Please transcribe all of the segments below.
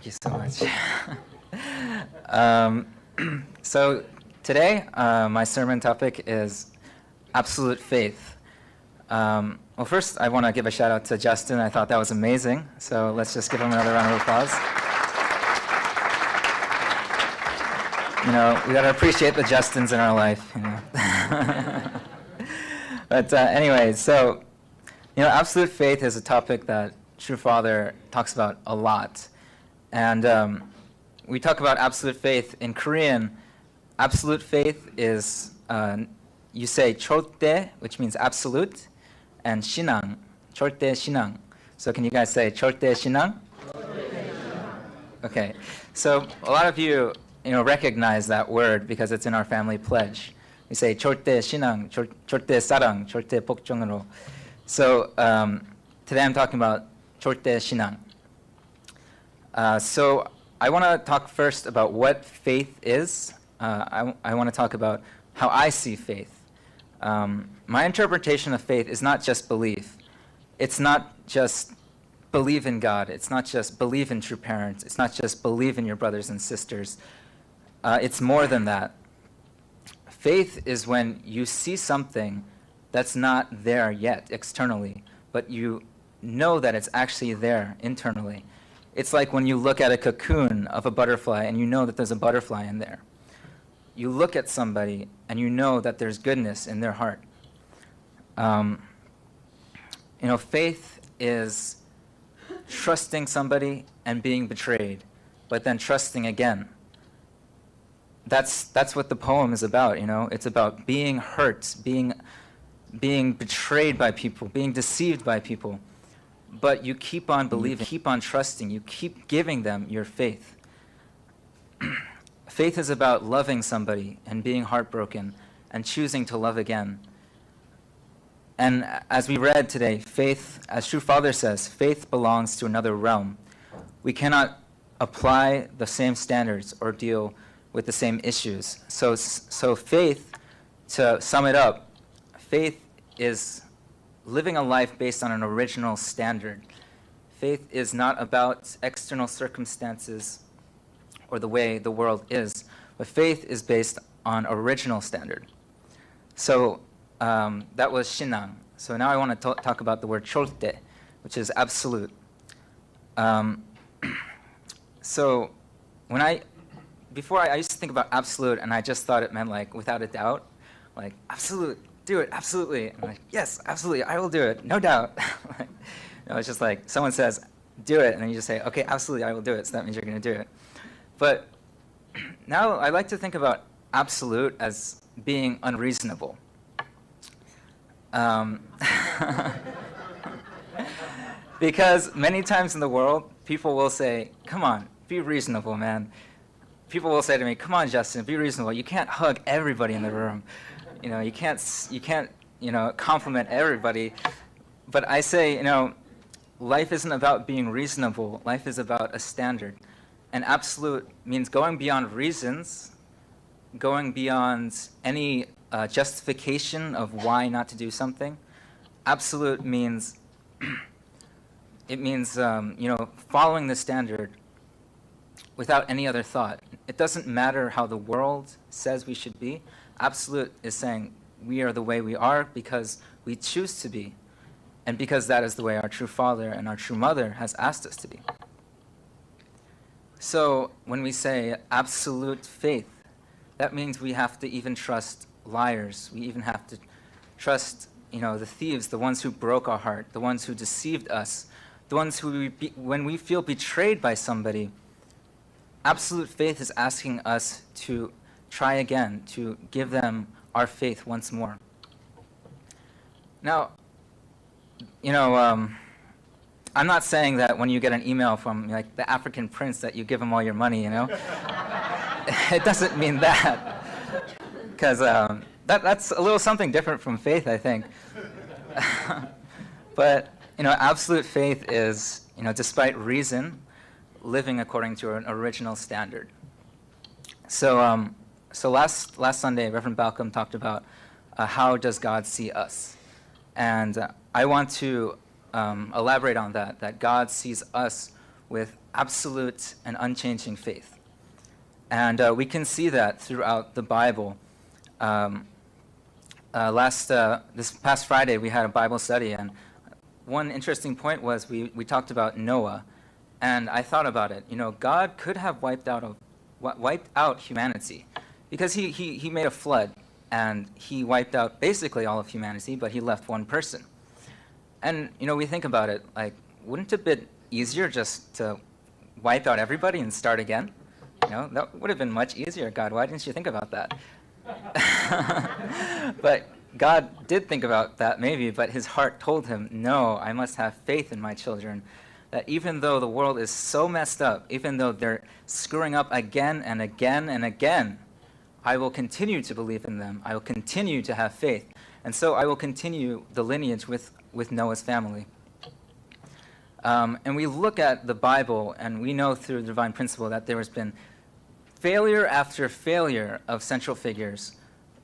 Thank you so much. um, so today, my sermon topic is absolute faith. Well, first, I want to give a shout out to Justin. I thought that was amazing. So let's just give him another round of applause. You know, we got to appreciate the Justins in our life. You know. But anyway, so absolute faith is a topic that True Father talks about a lot. And we talk about absolute faith. In Korean, absolute faith is, you say 절대, which means absolute, and 신앙, 절대 신앙. So can you guys say 절대 신앙? Okay, so a lot of you, recognize that word because it's in our family pledge. We say 절대 신앙, 절대 사랑, 절대 복종으로. So today I'm talking about 절대 신앙. So I want to talk first about what faith is. I want to talk about how I see faith. My interpretation of faith is not just belief. It's not just believe in God. It's not just believe in true parents. It's not just believe in your brothers and sisters. It's more than that. Faith is when you see something that's not there yet externally, but you know that it's actually there internally. It's like when you look at a cocoon of a butterfly and you know that there's a butterfly in there. You look at somebody and you know that there's goodness in their heart. Faith is trusting somebody and being betrayed, but then trusting again. That's what the poem is about, It's about being hurt, being betrayed by people, being deceived by people. But you keep on believing, keep on trusting, you keep giving them your faith. Faith is about loving somebody and being heartbroken and choosing to love again. And as we read today, faith, as True Father says, faith belongs to another realm. We cannot apply the same standards or deal with the same issues. So faith, to sum it up, faith is living a life based on an original standard. Faith is not about external circumstances or the way the world is, but faith is based on original standard. So that was 신앙. So now I want to talk about the word 절대, which is absolute. So before I used to think about absolute, and I just thought it meant like without a doubt, like absolute, do it, absolutely. I'm like, yes, absolutely, I will do it, no doubt. It's just like someone says, do it, and then you just say, okay, absolutely, I will do it, so that means you're going to do it. But now I like to think about absolute as being unreasonable. Because many times in the world, people will say, come on, be reasonable, man. People will say to me, come on, Justin, be reasonable. You can't hug everybody in the room. You can't compliment everybody. But I say, life isn't about being reasonable. Life is about a standard. And absolute means going beyond reasons, going beyond any justification of why not to do something. Absolute means, following the standard without any other thought. It doesn't matter how the world says we should be. Absolute is saying we are the way we are because we choose to be, and because that is the way our True Father and our True Mother has asked us to be. So when we say absolute faith, that means we have to even trust liars. We even have to trust, the thieves, the ones who broke our heart, the ones who deceived us, the ones who, when we feel betrayed by somebody, absolute faith is asking us to try again, to give them our faith once more. Now, I'm not saying that when you get an email from like the African prince that you give him all your money, It doesn't mean that. Because that's a little something different from faith, I think. But, absolute faith is, despite reason, living according to an original standard. So last Sunday, Reverend Balcom talked about how does God see us? And I want to elaborate on that God sees us with absolute and unchanging faith. And we can see that throughout the Bible. This past Friday, we had a Bible study, and one interesting point was we talked about Noah, and I thought about it. God could have wiped out humanity, because he made a flood, and he wiped out basically all of humanity, but he left one person. And we think about it, like, wouldn't it be easier just to wipe out everybody and start again? That would have been much easier. God, why didn't you think about that? But God did think about that maybe, but his heart told him, no, I must have faith in my children, that even though the world is so messed up, even though they're screwing up again and again and again, I will continue to believe in them. I will continue to have faith. And so I will continue the lineage with Noah's family. And we look at the Bible, and we know through the divine principle that there has been failure after failure of central figures.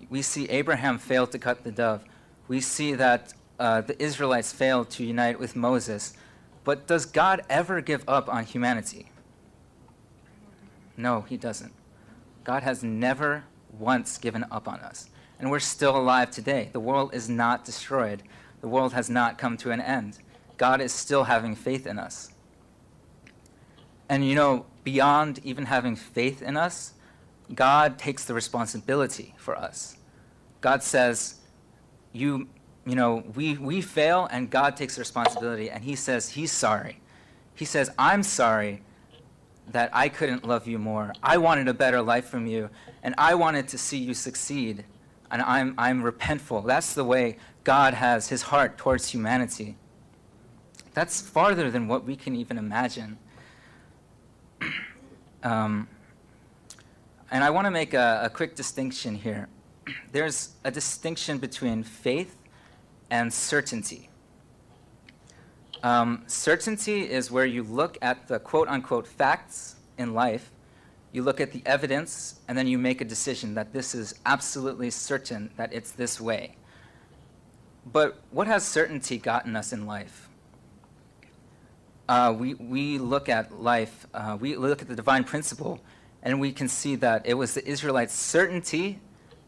We see Abraham fail to cut the dove. We see that the Israelites failed to unite with Moses. But does God ever give up on humanity? No, he doesn't. God has never once given up on us. And we're still alive today. The world is not destroyed. The world has not come to an end. God is still having faith in us. And beyond even having faith in us, God takes the responsibility for us. God says, we fail, and God takes the responsibility, and he says he's sorry. He says, I'm sorry that I couldn't love you more. I wanted a better life from you, and I wanted to see you succeed, and I'm repentful. That's the way God has his heart towards humanity. That's farther than what we can even imagine. And I want to make a quick distinction here. There's a distinction between faith and certainty. Certainty is where you look at the quote-unquote facts in life, you look at the evidence, and then you make a decision that this is absolutely certain that it's this way. But what has certainty gotten us in life? We look at life, we look at the divine principle, and we can see that it was the Israelites' certainty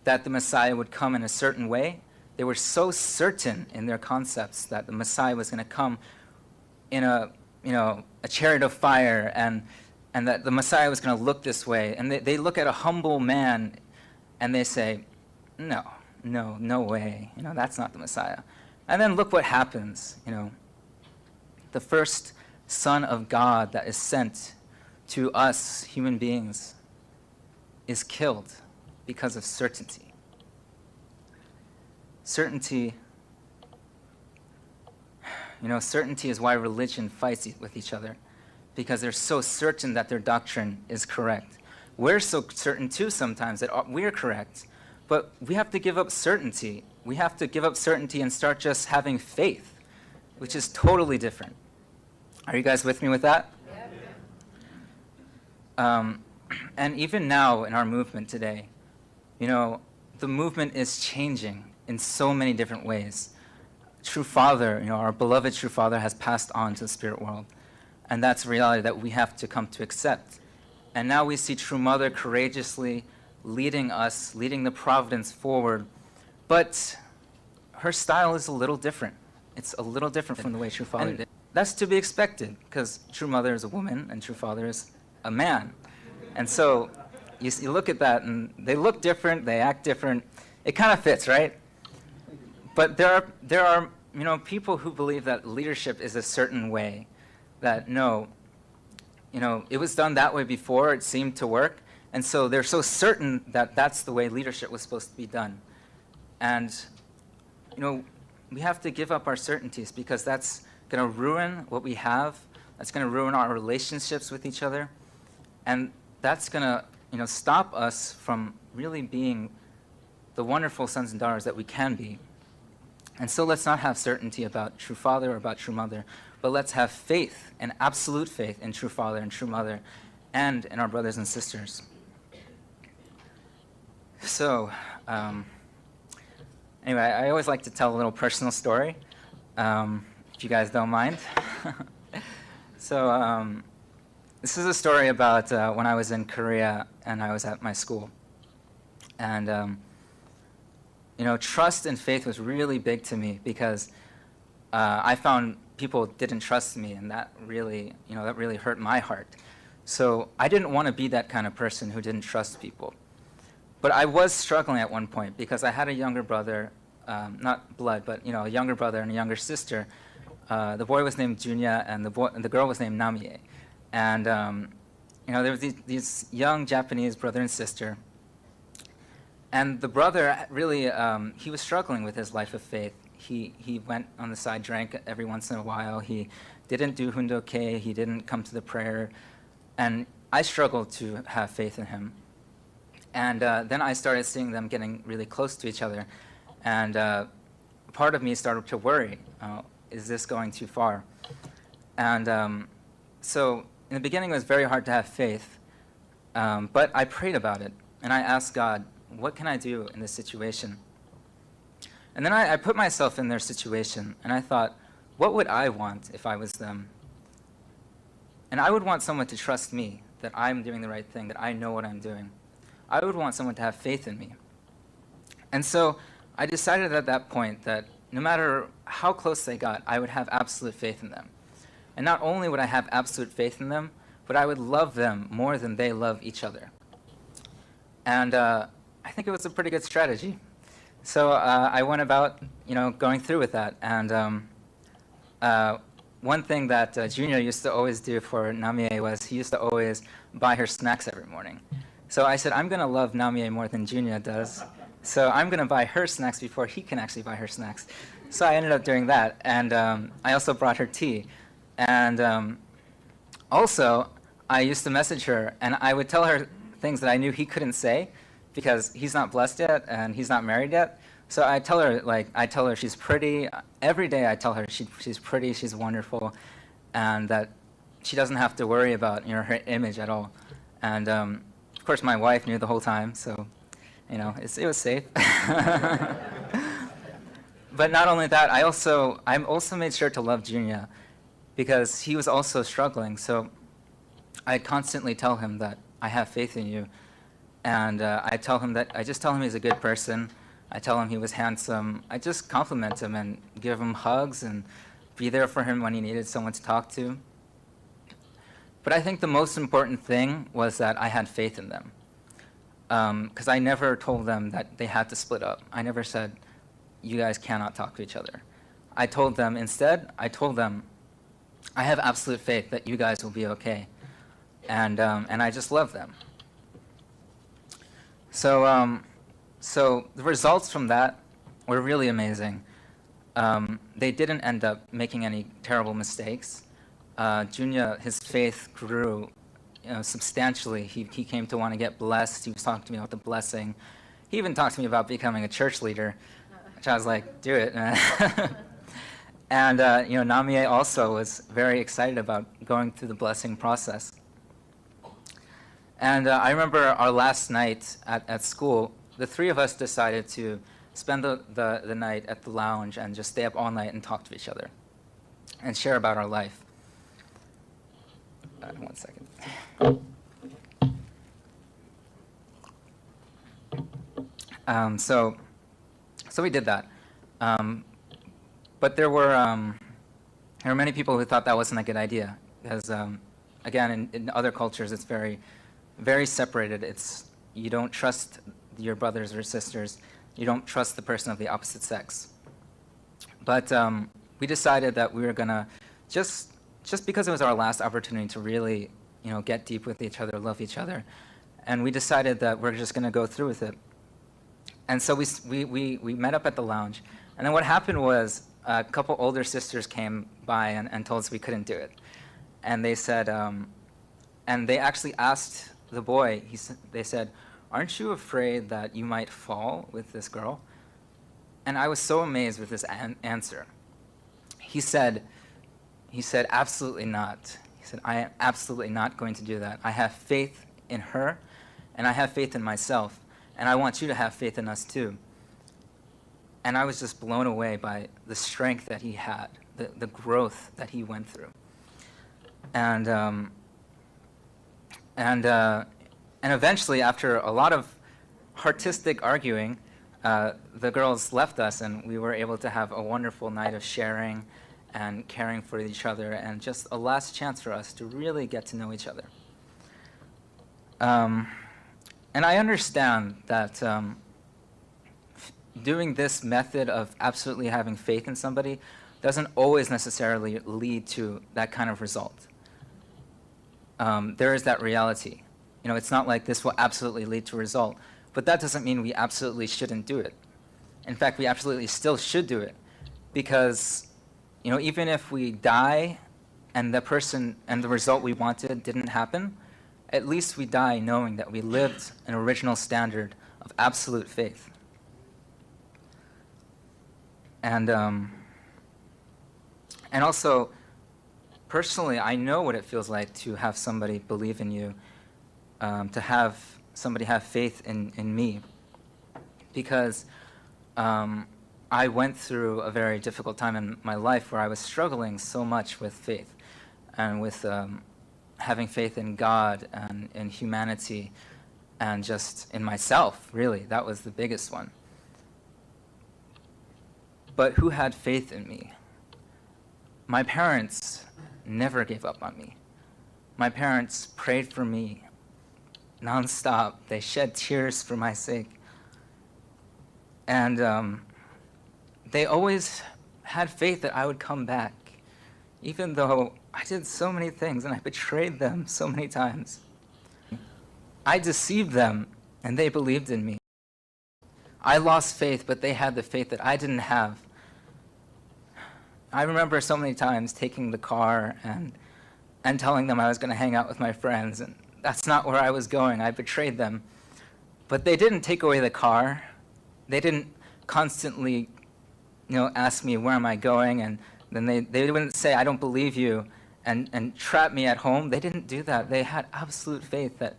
that the Messiah would come in a certain way. They were so certain in their concepts that the Messiah was going to come in a chariot of fire, and that the Messiah was going to look this way. And they look at a humble man, and they say, no way. That's not the Messiah. And then look what happens. The first Son of God that is sent to us, human beings, is killed because of certainty. Certainty is why religion fights with each other, because they're so certain that their doctrine is correct. We're so certain too sometimes that we're correct, but we have to give up certainty. We have to give up certainty and start just having faith, which is totally different. Are you guys with me with that? Yeah. And even now in our movement today, the movement is changing in so many different ways. True Father, our beloved True Father has passed on to the spirit world. And that's a reality that we have to come to accept. And now we see True Mother courageously leading us, leading the providence forward. But her style is a little different. It's a little different from the way True Father did. That's to be expected, because True Mother is a woman and True Father is a man. And so you look at that, and they look different, they act different. It kind of fits, right? But there are people who believe that leadership is a certain way, that it was done that way before, it seemed to work, and so they're so certain that that's the way leadership was supposed to be done. And we have to give up our certainties, because that's going to ruin what we have. That's going to ruin our relationships with each other, and that's going to stop us from really being the wonderful sons and daughters that we can be. And so let's not have certainty about True Father or about True Mother, but let's have faith, and absolute faith in True Father and True Mother, and in our brothers and sisters. So, anyway, I always like to tell a little personal story, if you guys don't mind. So, This is a story about when I was in Korea and I was at my school. And, trust and faith was really big to me because I found people didn't trust me, and that really hurt my heart. So I didn't want to be that kind of person who didn't trust people. But I was struggling at one point because I had a younger brother, not blood, but a younger brother and a younger sister. The boy was named Junya, and the girl was named Namie. And there was these young Japanese brother and sister. And the brother really, he was struggling with his life of faith. He went on the side, drank every once in a while. He didn't do hundoke. He didn't come to the prayer. And I struggled to have faith in him. And then I started seeing them getting really close to each other. And part of me started to worry, is this going too far? And so in the beginning, it was very hard to have faith. But I prayed about it. And I asked God, what can I do in this situation? And then I put myself in their situation. And I thought, what would I want if I was them? And I would want someone to trust me, that I'm doing the right thing, that I know what I'm doing. I would want someone to have faith in me. And so I decided at that point that no matter how close they got, I would have absolute faith in them. And not only would I have absolute faith in them, but I would love them more than they love each other. And I think it was a pretty good strategy. So I went about, going through with that. And one thing that Junior used to always do for Namie was he used to always buy her snacks every morning. So I said, I'm going to love Namie more than Junior does. So I'm going to buy her snacks before he can actually buy her snacks. So I ended up doing that. And I also brought her tea. And also, I used to message her, and I would tell her things that I knew he couldn't say because he's not blessed yet and he's not married yet. So I tell her she's pretty. Every day I tell her she's pretty, she's wonderful, and that she doesn't have to worry about her image at all. And of course, my wife knew the whole time, so it was safe. But not only that, I also made sure to love Junya because he was also struggling. So I constantly tell him that I have faith in you, and I just tell him he's a good person. I tell him he was handsome. I just compliment him and give him hugs and be there for him when he needed someone to talk to. But I think the most important thing was that I had faith in them. Because I never told them that they had to split up. I never said, you guys cannot talk to each other. I told them, I have absolute faith that you guys will be okay. And I just love them. So the results from that were really amazing. They didn't end up making any terrible mistakes. Junya, his faith grew substantially. He came to want to get blessed. He was talking to me about the blessing. He even talked to me about becoming a church leader, which I was like, do it. And Namie also was very excited about going through the blessing process. And I remember our last night at school, the three of us decided to spend the night at the lounge and just stay up all night and talk to each other and share about our life. 1 second. So we did that. But there were many people who thought that wasn't a good idea because, again, in other cultures, it's very, very separated. You don't trust your brothers or sisters. You don't trust the person of the opposite sex. But we decided that we were gonna just because it was our last opportunity to really, get deep with each other, love each other, and we decided that we're just gonna go through with it. And so we met up at the lounge, and then what happened was a couple older sisters came by and told us we couldn't do it, and they said, and they actually asked the boy. They said, "Aren't you afraid that you might fall with this girl?" And I was so amazed with this answer. He said, "Absolutely not." He said, "I am absolutely not going to do that. I have faith in her, and I have faith in myself, and I want you to have faith in us too." And I was just blown away by the strength that he had, the growth that he went through. And And eventually, after a lot of artistic arguing, the girls left us, and we were able to have a wonderful night of sharing and caring for each other, and just a last chance for us to really get to know each other. And I understand that doing this method of absolutely having faith in somebody doesn't always necessarily lead to that kind of result. There is that reality. You know, it's not like this will absolutely lead to a result, but that doesn't mean we absolutely shouldn't do it. In fact, we absolutely still should do it, because, you know, even if we die and the person and the result we wanted didn't happen, at least we die knowing that we lived an original standard of absolute faith. And also, personally, I know what it feels like to have somebody believe in you, to have somebody have faith in me, because I went through a very difficult time in my life where I was struggling so much with faith and with having faith in God and in humanity and just in myself, really. That was the biggest one. But who had faith in me? My parents never gave up on me. My parents prayed for me nonstop. They shed tears for my sake. And they always had faith that I would come back, even though I did so many things and I betrayed them so many times. I deceived them, and they believed in me. I lost faith, but they had the faith that I didn't have. I remember so many times taking the car and telling them I was going to hang out with my friends, and that's not where I was going. I betrayed them. But they didn't take away the car. They didn't constantly, you know, ask me, where am I going? And then they wouldn't say, I don't believe you, and trap me at home. They didn't do that. They had absolute faith that,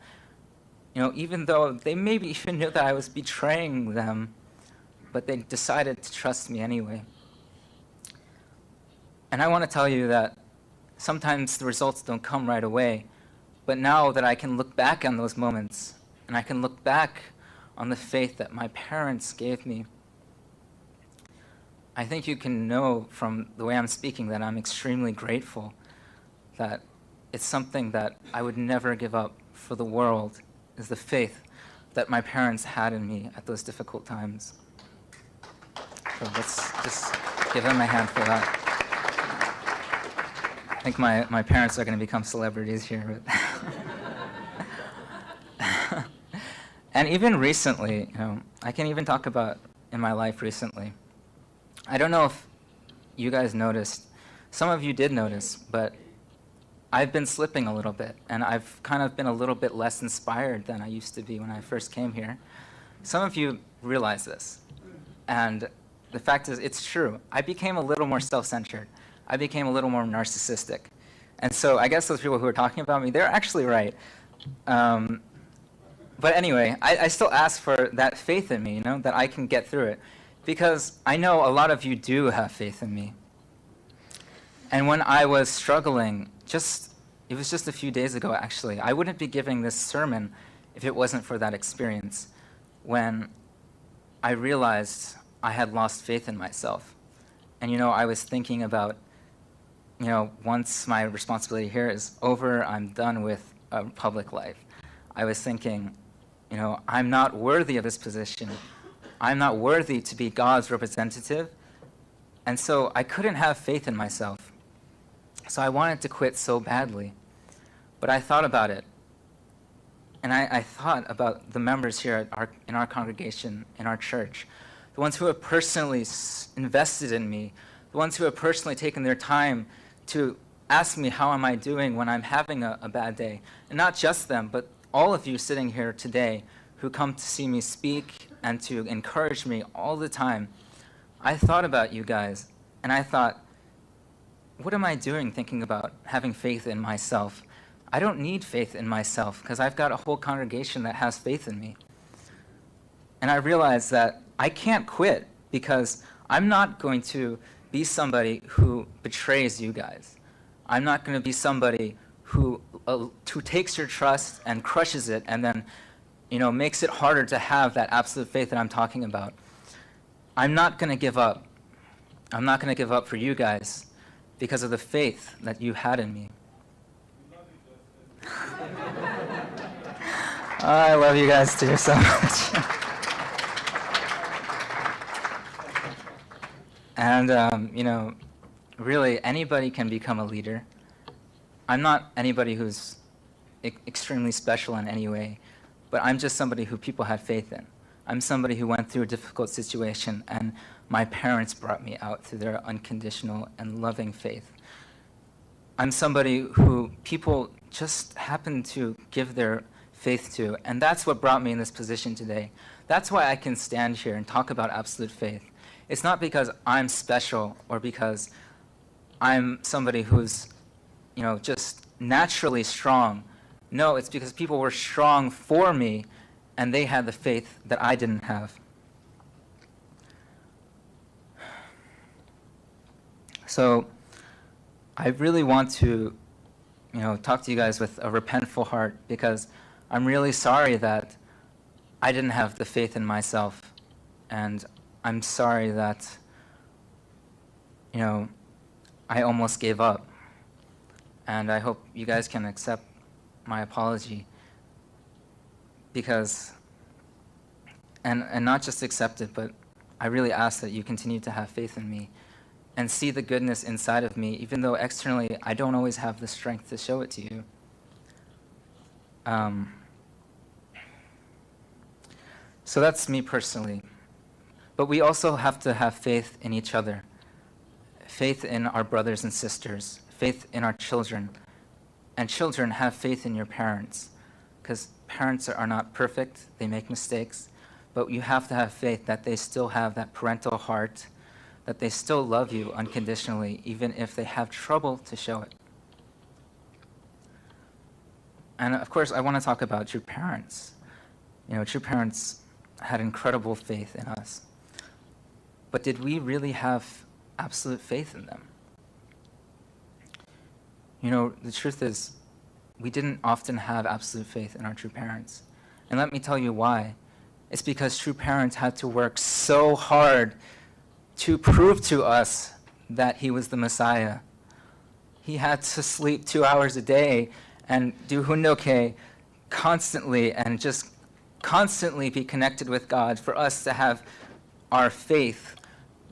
you know, even though they maybe even knew that I was betraying them, but they decided to trust me anyway. And I want to tell you that sometimes the results don't come right away, but now that I can look back on those moments, and I can look back on the faith that my parents gave me, I think you can know from the way I'm speaking that I'm extremely grateful, that it's something that I would never give up for the world, is the faith that my parents had in me at those difficult times. So let's just give them a hand for that. I think my parents are going to become celebrities here. But and even recently, you know, I can even talk about in my life recently. I don't know if you guys noticed. Some of you did notice, but I've been slipping a little bit, and I've kind of been a little bit less inspired than I used to be when I first came here. Some of you realize this, and the fact is, it's true. I became a little more self-centered. I became a little more narcissistic. And so I guess those people who are talking about me, they're actually right. But anyway, I still ask for that faith in me, you know, that I can get through it. Because I know a lot of you do have faith in me. And when I was struggling, it was just a few days ago, actually, I wouldn't be giving this sermon if it wasn't for that experience, when I realized I had lost faith in myself. And, you know, I was thinking about, you know, once my responsibility here is over, I'm done with a public life. I was thinking, you know, I'm not worthy of this position. I'm not worthy to be God's representative. And so I couldn't have faith in myself. So I wanted to quit so badly. But I thought about it. And I thought about the members here in our congregation, in our church, the ones who have personally invested in me, the ones who have personally taken their time to ask me how am I doing when I'm having a bad day. And not just them, but all of you sitting here today who come to see me speak and to encourage me all the time. I thought about you guys, and I thought, what am I doing thinking about having faith in myself? I don't need faith in myself because I've got a whole congregation that has faith in me. And I realized that I can't quit because I'm not going to be somebody who betrays you guys. I'm not going to be somebody who takes your trust and crushes it and then, makes it harder to have that absolute faith that I'm talking about. I'm not going to give up. I'm not going to give up for you guys because of the faith that you had in me. I love you guys too so much. And, really, anybody can become a leader. I'm not anybody who's extremely special in any way, but I'm just somebody who people had faith in. I'm somebody who went through a difficult situation, and my parents brought me out through their unconditional and loving faith. I'm somebody who people just happen to give their faith to, and that's what brought me in this position today. That's why I can stand here and talk about absolute faith. It's not because I'm special or because I'm somebody who's, just naturally strong. No, it's because people were strong for me and they had the faith that I didn't have. So I really want to, talk to you guys with a repentful heart, because I'm really sorry that I didn't have the faith in myself, and I'm sorry that, I almost gave up. And I hope you guys can accept my apology, because, and not just accept it, but I really ask that you continue to have faith in me and see the goodness inside of me, even though externally I don't always have the strength to show it to you. So that's me personally. But we also have to have faith in each other, faith in our brothers and sisters, faith in our children. And children, have faith in your parents, because parents are not perfect, they make mistakes, but you have to have faith that they still have that parental heart, that they still love you unconditionally, even if they have trouble to show it. And of course, I want to talk about true parents. True parents had incredible faith in us. But did we really have absolute faith in them? The truth is, we didn't often have absolute faith in our true parents. And let me tell you why. It's because true parents had to work so hard to prove to us that he was the Messiah. He had to sleep 2 hours a day and do hundoke constantly and just constantly be connected with God for us to have our faith.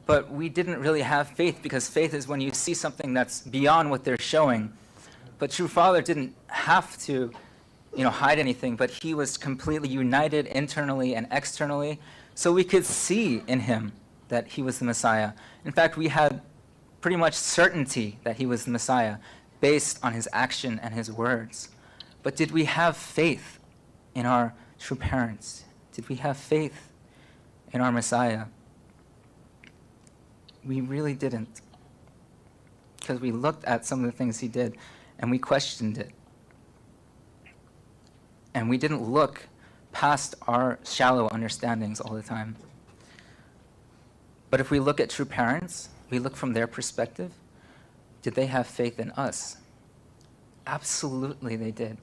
But we didn't really have faith, because faith is when you see something that's beyond what they're showing. But true father didn't have to, hide anything, but he was completely united internally and externally, so we could see in him that he was the Messiah. In fact, we had pretty much certainty that he was the Messiah based on his action and his words. But did we have faith in our true parents? Did we have faith in our Messiah? We really didn't, because we looked at some of the things he did and we questioned it. And we didn't look past our shallow understandings all the time. But if we look at true parents, we look from their perspective. Did they have faith in us? Absolutely they did,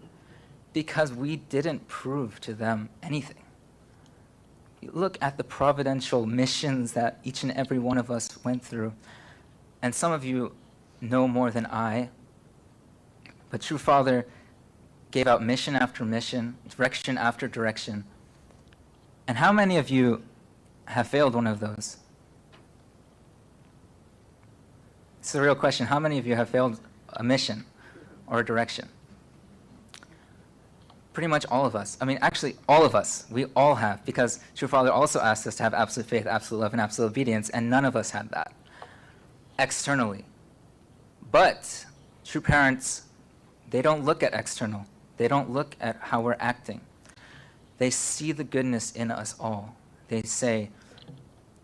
because we didn't prove to them anything. You look at the providential missions that each and every one of us went through, and some of you know more than I, but True Father gave out mission after mission, direction after direction. And how many of you have failed one of those? It's a real question. How many of you have failed a mission or a direction? Pretty much all of us. I mean, actually, all of us. We all have, because True Father also asked us to have absolute faith, absolute love, and absolute obedience, and none of us had that externally. But true parents, they don't look at external. They don't look at how we're acting. They see the goodness in us all. They say,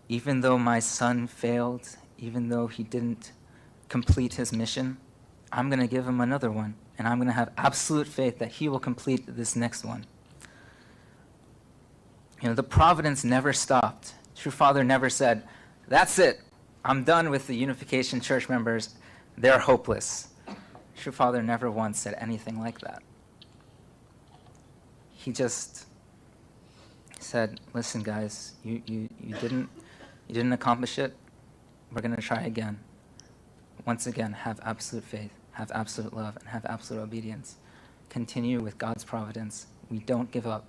even though my son failed, even though he didn't complete his mission, I'm going to give him another one, and I'm going to have absolute faith that he will complete this next one. The providence never stopped. True Father never said, that's it, I'm done with the Unification Church members, they're hopeless. True Father never once said anything like that. He just said, listen guys, you didn't accomplish it. We're going to try again. Once again, have absolute faith, have absolute love, and have absolute obedience. Continue with God's providence. We don't give up.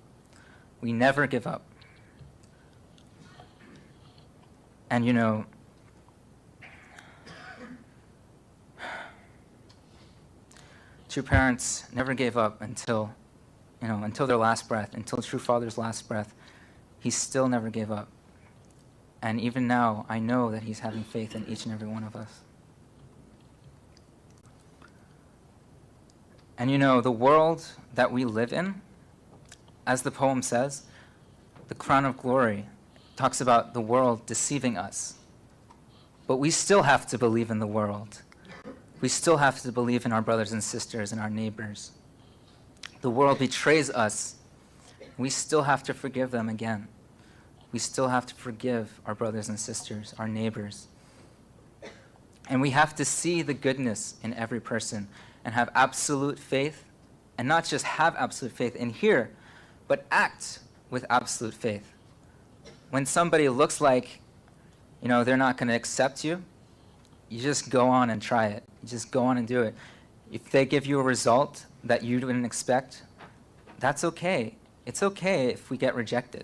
We never give up. And true parents never gave up until their last breath, until True Father's last breath. He still never gave up. And even now, I know that he's having faith in each and every one of us. And the world that we live in, as the poem says, the crown of glory talks about the world deceiving us. But we still have to believe in the world. We still have to believe in our brothers and sisters and our neighbors. The world betrays us. We still have to forgive them again. We still have to forgive our brothers and sisters, our neighbors. And we have to see the goodness in every person and have absolute faith, and not just have absolute faith in here, but act with absolute faith. When somebody looks like, they're not going to accept you, you just go on and try it. You just go on and do it. If they give you a result that you didn't expect, that's okay. It's okay if we get rejected.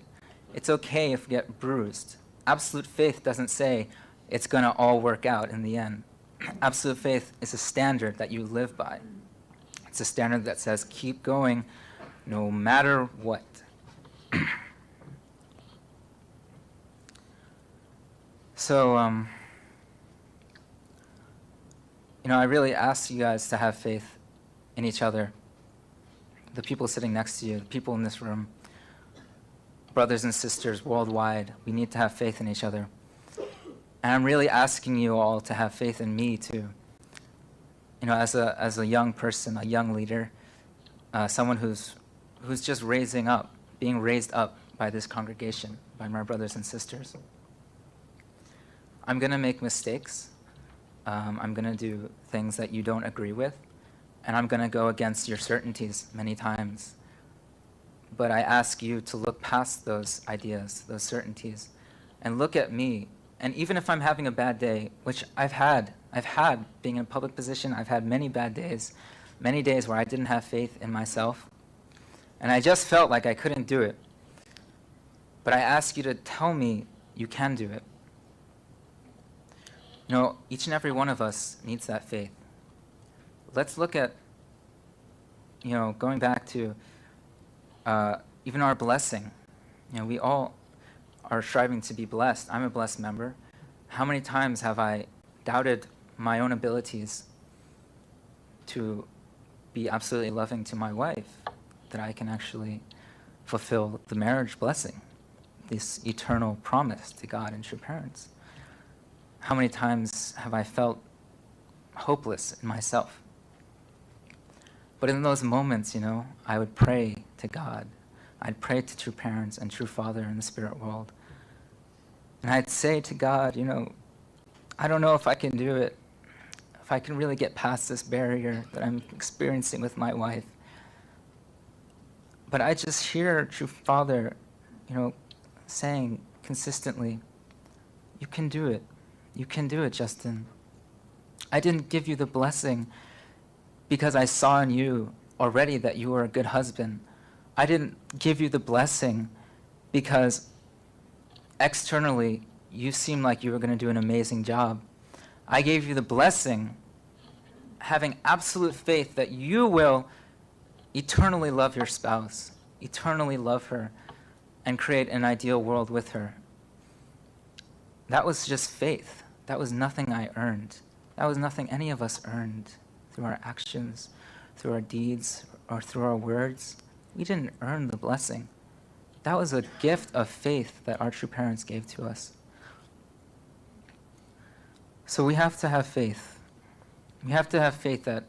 It's okay if we get bruised. Absolute faith doesn't say it's going to all work out in the end. Absolute faith is a standard that you live by. It's a standard that says keep going no matter what. So, I really ask you guys to have faith in each other. The people sitting next to you, the people in this room, brothers and sisters worldwide, we need to have faith in each other. And I'm really asking you all to have faith in me too. As a young person, a young leader, someone who's just being raised up by this congregation, by my brothers and sisters. I'm going to make mistakes. I'm going to do things that you don't agree with, and I'm going to go against your certainties many times. But I ask you to look past those ideas, those certainties, and look at me. And even if I'm having a bad day, which I've had being in a public position, I've had many bad days, many days where I didn't have faith in myself, and I just felt like I couldn't do it. But I ask you to tell me you can do it. Each and every one of us needs that faith. Let's look at, going back to even our blessing. We all are striving to be blessed. I'm a blessed member. How many times have I doubted my own abilities to be absolutely loving to my wife, that I can actually fulfill the marriage blessing, this eternal promise to God and true parents? How many times have I felt hopeless in myself? But in those moments, I would pray to God. I'd pray to true parents and true Father in the spirit world. And I'd say to God, I don't know if I can do it, if I can really get past this barrier that I'm experiencing with my wife. But I just hear true Father, saying consistently, you can do it. You can do it, Justin. I didn't give you the blessing because I saw in you already that you were a good husband. I didn't give you the blessing because externally you seemed like you were going to do an amazing job. I gave you the blessing having absolute faith that you will eternally love your spouse, eternally love her, and create an ideal world with her. That was just faith. That was nothing I earned. That was nothing any of us earned through our actions, through our deeds, or through our words. We didn't earn the blessing. That was a gift of faith that our true parents gave to us. So we have to have faith. We have to have faith that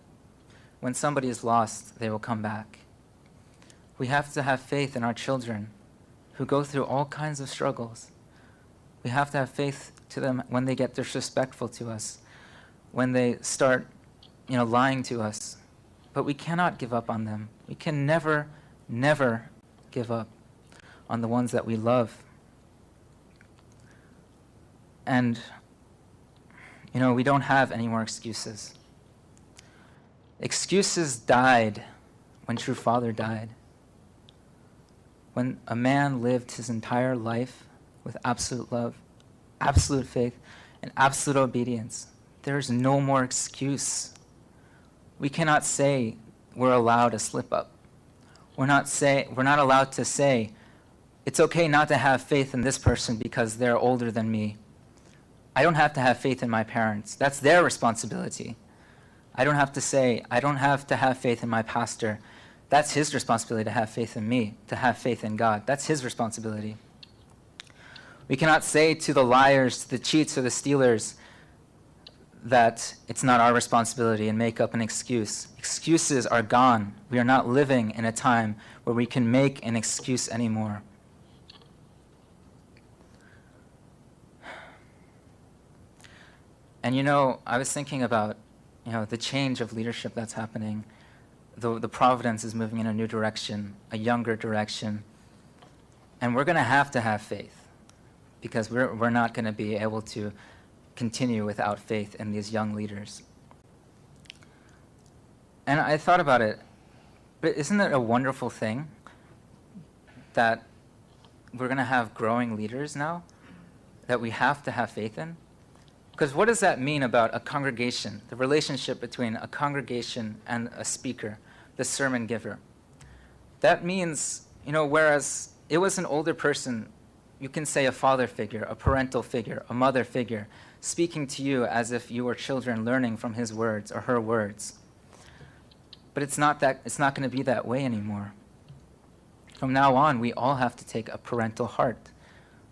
when somebody is lost, they will come back. We have to have faith in our children who go through all kinds of struggles. We have to have faith to them when they get disrespectful to us, when they start lying to us. But we cannot give up on them. We can never, never give up on the ones that we love. And, we don't have any more excuses. Excuses died when True Father died. When a man lived his entire life with absolute love, absolute faith, and absolute obedience, there is no more excuse. We cannot say we're allowed to slip up. We're not allowed to say, it's okay not to have faith in this person because they're older than me. I don't have to have faith in my parents. That's their responsibility. I don't have to say, I don't have to have faith in my pastor. That's his responsibility to have faith in me, to have faith in God. That's his responsibility. We cannot say to the liars, to the cheats, or the stealers that it's not our responsibility and make up an excuse. Excuses are gone. We are not living in a time where we can make an excuse anymore. And I was thinking about, the change of leadership that's happening. The providence is moving in a new direction, a younger direction. And we're going to have faith, because we're not going to be able to continue without faith in these young leaders. And I thought about it, but isn't it a wonderful thing that we're going to have growing leaders now that we have to have faith in? Because what does that mean about a congregation, the relationship between a congregation and a speaker, the sermon giver? That means, whereas it was an older person, you can say a father figure, a parental figure, a mother figure, speaking to you as if you were children learning from his words or her words. But it's not going to be that way anymore. From now on, we all have to take a parental heart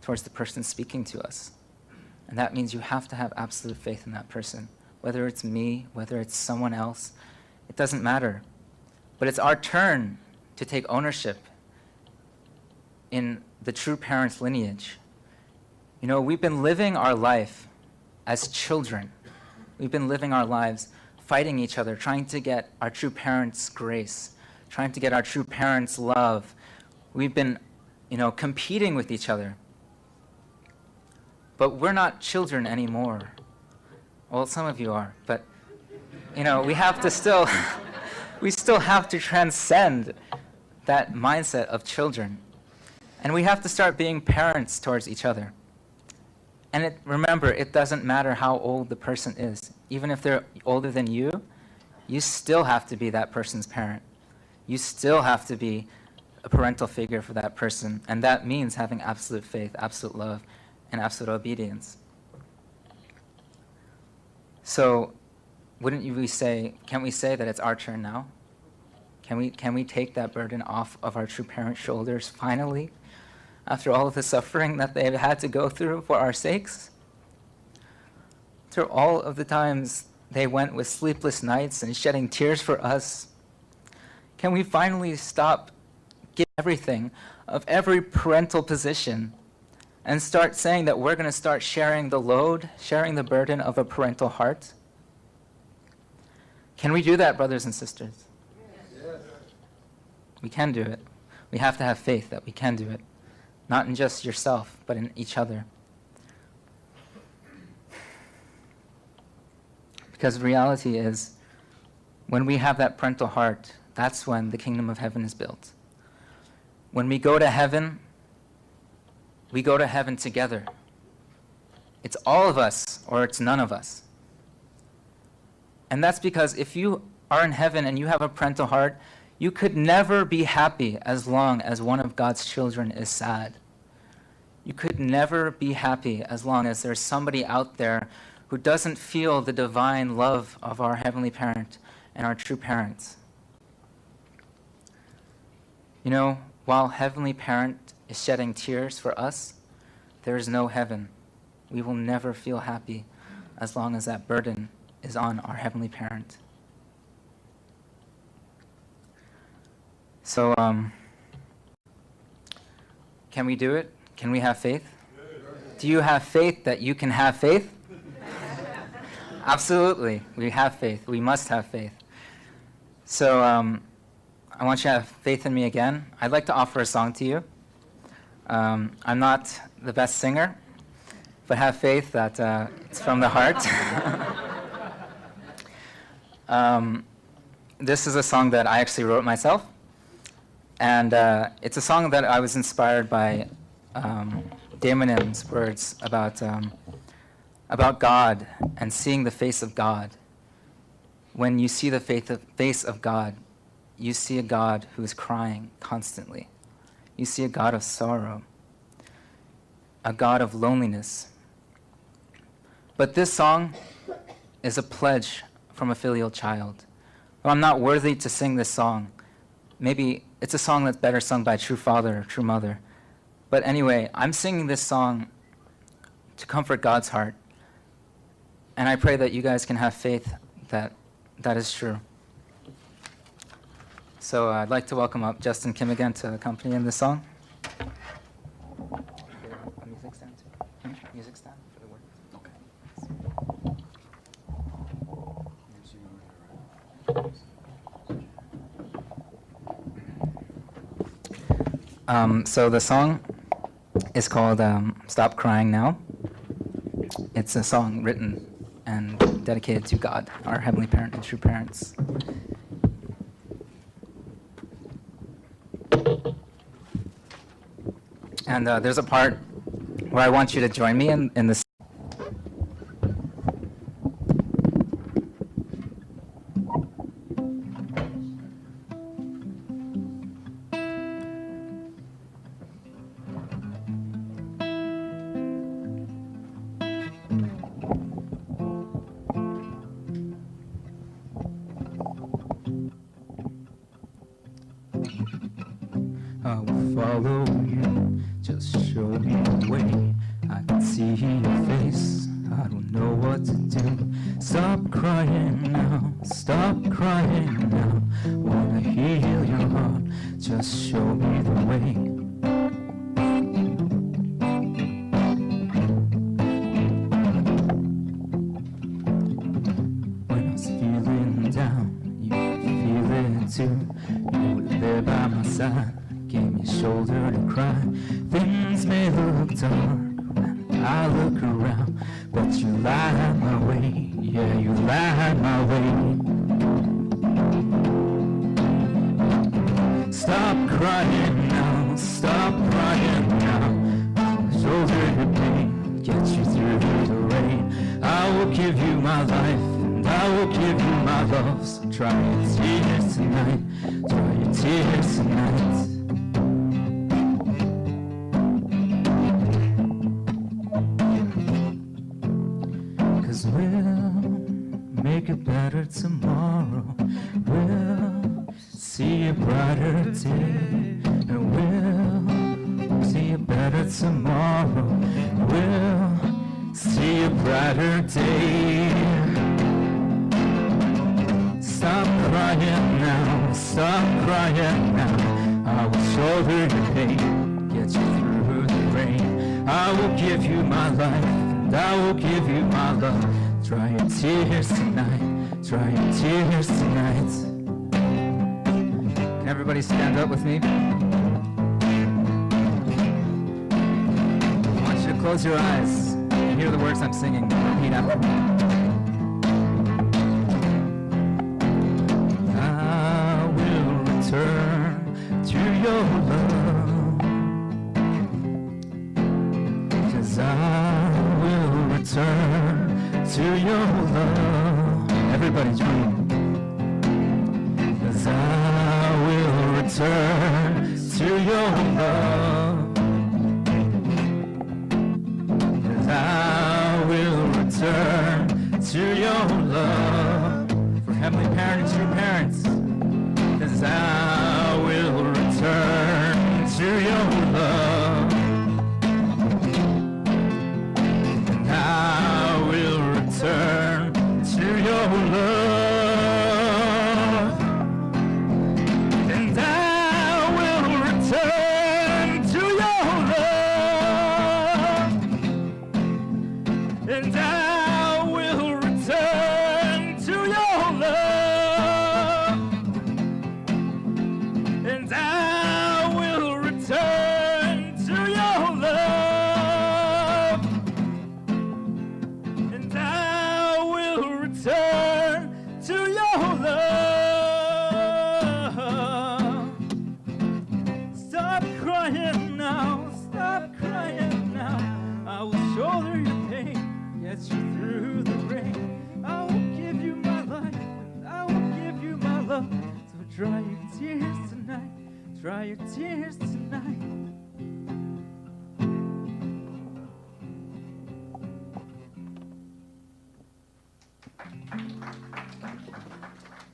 towards the person speaking to us. And that means you have to have absolute faith in that person. Whether it's me, whether it's someone else, it doesn't matter. But it's our turn to take ownership in the true parent's lineage. We've been living our life as children. We've been living our lives fighting each other, trying to get our true parents' grace, trying to get our true parents' love. We've been, competing with each other. But we're not children anymore. Well, some of you are, but, we have to still, we still have to transcend that mindset of children. And we have to start being parents towards each other. And remember, it doesn't matter how old the person is. Even if they're older than you still have to be that person's parent. You still have to be a parental figure for that person. And that means having absolute faith, absolute love, and absolute obedience. So, can't we say that it's our turn now? Can we take that burden off of our true parents' shoulders finally, after all of the suffering that they've had to go through for our sakes? After all of the times they went with sleepless nights and shedding tears for us, can we finally stop giving everything of every parental position and start saying that we're going to start sharing the load, sharing the burden of a parental heart? Can we do that, brothers and sisters? Yes. We can do it. We have to have faith that we can do it. Not in just yourself, but in each other. Because the reality is, when we have that parental heart, that's when the kingdom of heaven is built. When we go to heaven together. It's all of us or it's none of us. And that's because if you are in heaven and you have a parental heart, you could never be happy as long as one of God's children is sad. You could never be happy as long as there's somebody out there who doesn't feel the divine love of our Heavenly Parent and our true parents. While Heavenly Parent is shedding tears for us, there is no heaven. We will never feel happy as long as that burden is on our Heavenly Parent. So, can we do it? Can we have faith? Do you have faith that you can have faith? Absolutely. We have faith. We must have faith. So I want you to have faith in me again. I'd like to offer a song to you. I'm not the best singer, but have faith that it's from the heart. This is a song that I actually wrote myself. And it's a song that I was inspired by Damonim's words about God and seeing the face of God. When you see the face of God, you see a God who is crying constantly. You see a God of sorrow, a God of loneliness. But this song is a pledge from a filial child. Well, I'm not worthy to sing this song. Maybe it's a song that's better sung by a true father or true mother. But anyway, I'm singing this song to comfort God's heart. And I pray that you guys can have faith that that is true. So I'd like to welcome up Justin Kim again to accompany in this song. A music stand too. Music stand for the word. So the song is called Stop Crying Now. It's a song written and dedicated to God, our heavenly parent and true parents. And there's a part where I want you to join me in this. I will follow you, just show me the way. I can see your face, I don't know what to do. Stop crying now, stop crying now. Wanna heal your heart, just show me the way. When I was feeling down, you could feel it too. You were there by my side, gave me a shoulder to cry. Things may look dark when I look around, but you light my way, yeah, you light my way. Stop crying now, stop crying now. Shoulder your pain, get you through the rain. I will give you my life, and I will give you my love. So dry your tears tonight, dry your tears tonight. We'll make it better tomorrow. We'll see a brighter day. And we'll see a better tomorrow. We'll see a brighter day. Stop crying now, stop crying now. I will shoulder your pain, get you through the rain. I will give you my life, I will give you my love. Dry your tears tonight, dry your tears tonight. Can everybody stand up with me? I want you to close your eyes and hear the words I'm singing. Repeat after me. I will return to your love, 'cause I will return to your love. Everybody join me. 'Cause I will return to your love. 'Cause I will return to your love. For heavenly parents, true parents. 'Cause I will return to your love. Return to your love, and I will return to your love, and I will return. Stop crying now, stop crying now. I will shoulder your pain, get you through the rain. I will give you my life, and I will give you my love. So dry your tears tonight, dry your tears tonight.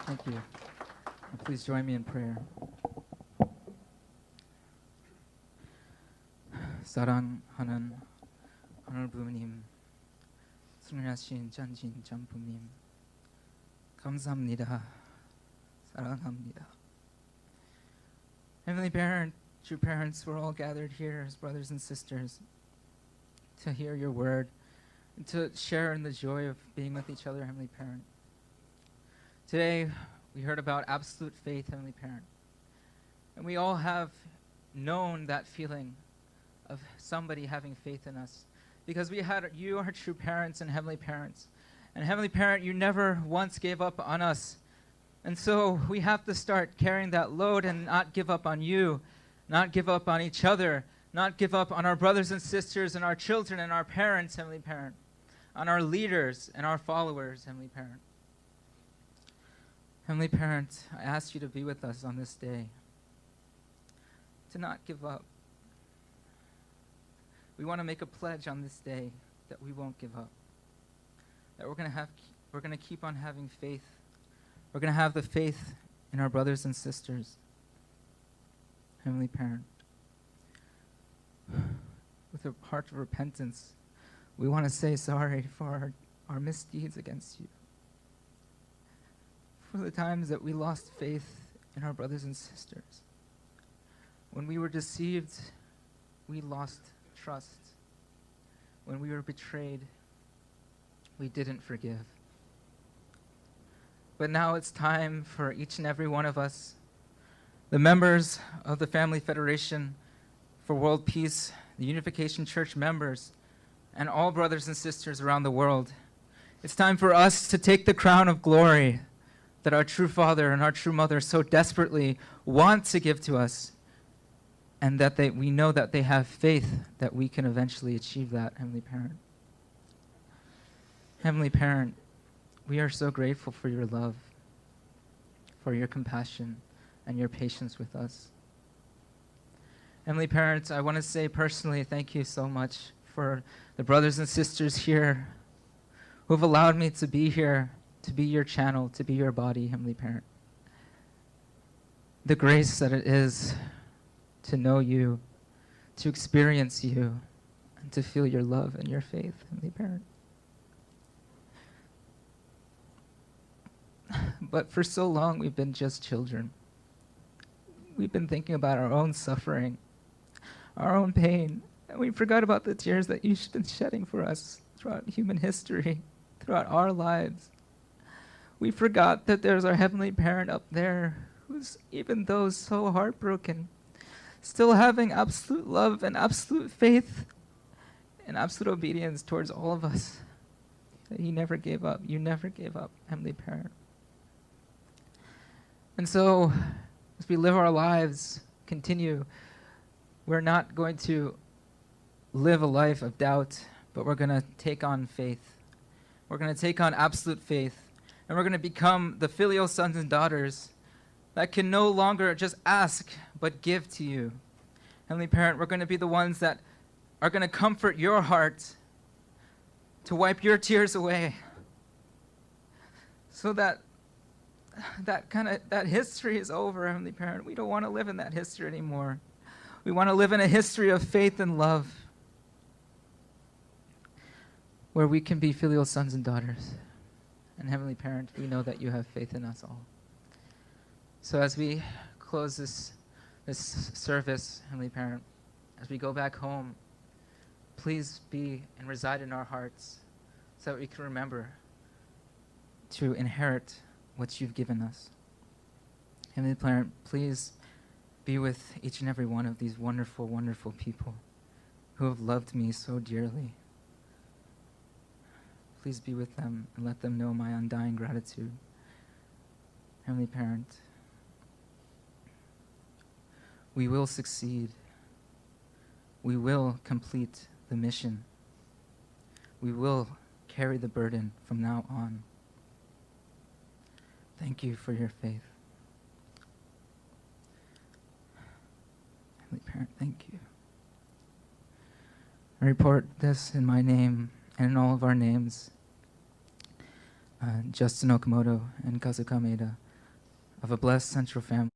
Thank you. Please join me in prayer. 사랑하는 하늘 부모님, 승리하신 전진 전부님, 감사합니다. 사랑합니다. Heavenly Parent, true parents, we're all gathered here as brothers and sisters to hear your word and to share in the joy of being with each other, Heavenly Parent. Today, we heard about absolute faith, Heavenly Parent. And we all have known that feeling of somebody having faith in us because you are true parents and Heavenly Parents. And Heavenly Parent, you never once gave up on us. And so we have to start carrying that load and not give up on you, not give up on each other, not give up on our brothers and sisters and our children and our parents, Heavenly Parent, on our leaders and our followers, Heavenly Parent. Heavenly Parent, I ask you to be with us on this day, to not give up. We want to make a pledge on this day that we won't give up, that we're going to keep on having faith. We're going to have the faith in our brothers and sisters. Heavenly Parent, with a heart of repentance, we want to say sorry for our misdeeds against you, for the times that we lost faith in our brothers and sisters. When we were deceived, we lost trust. When we were betrayed, we didn't forgive. But now it's time for each and every one of us, the members of the Family Federation for World Peace, the Unification Church members, and all brothers and sisters around the world. It's time for us to take the crown of glory that our true Father and our true Mother so desperately want to give to us, and that we know that they have faith that we can eventually achieve that, Heavenly Parent. Heavenly Parent, we are so grateful for your love, for your compassion, and your patience with us. Heavenly Parents, I want to say personally thank you so much for the brothers and sisters here who have allowed me to be here, to be your channel, to be your body, Heavenly Parent. The grace that it is to know you, to experience you, and to feel your love and your faith, Heavenly Parent. But for so long, we've been just children. We've been thinking about our own suffering, our own pain, and we forgot about the tears that you've been shedding for us throughout human history, throughout our lives. We forgot that there's our Heavenly Parent up there who's, even though so heartbroken, still having absolute love and absolute faith and absolute obedience towards all of us. That He never gave up. You never gave up, Heavenly Parent. And so, as we live our lives, continue, we're not going to live a life of doubt, but we're going to take on faith. We're going to take on absolute faith, and we're going to become the filial sons and daughters that can no longer just ask, but give to you. Heavenly Parent, we're going to be the ones that are going to comfort your heart, to wipe your tears away, so that history is over, Heavenly Parent. We don't want to live in that history anymore. We want to live in a history of faith and love, where we can be filial sons and daughters. And Heavenly Parent, we know that you have faith in us all. So as we close this service, Heavenly Parent, as we go back home, please be and reside in our hearts so that we can remember to inherit what you've given us. Heavenly Parent, please be with each and every one of these wonderful, wonderful people who have loved me so dearly. Please be with them and let them know my undying gratitude. Heavenly Parent, We will succeed. We will complete the mission. We will carry the burden from now on. Thank you for your faith. Heavenly Parent, thank you. I report this in my name and in all of our names, Justin Okamoto and Kazuka Maeda, of a blessed central family.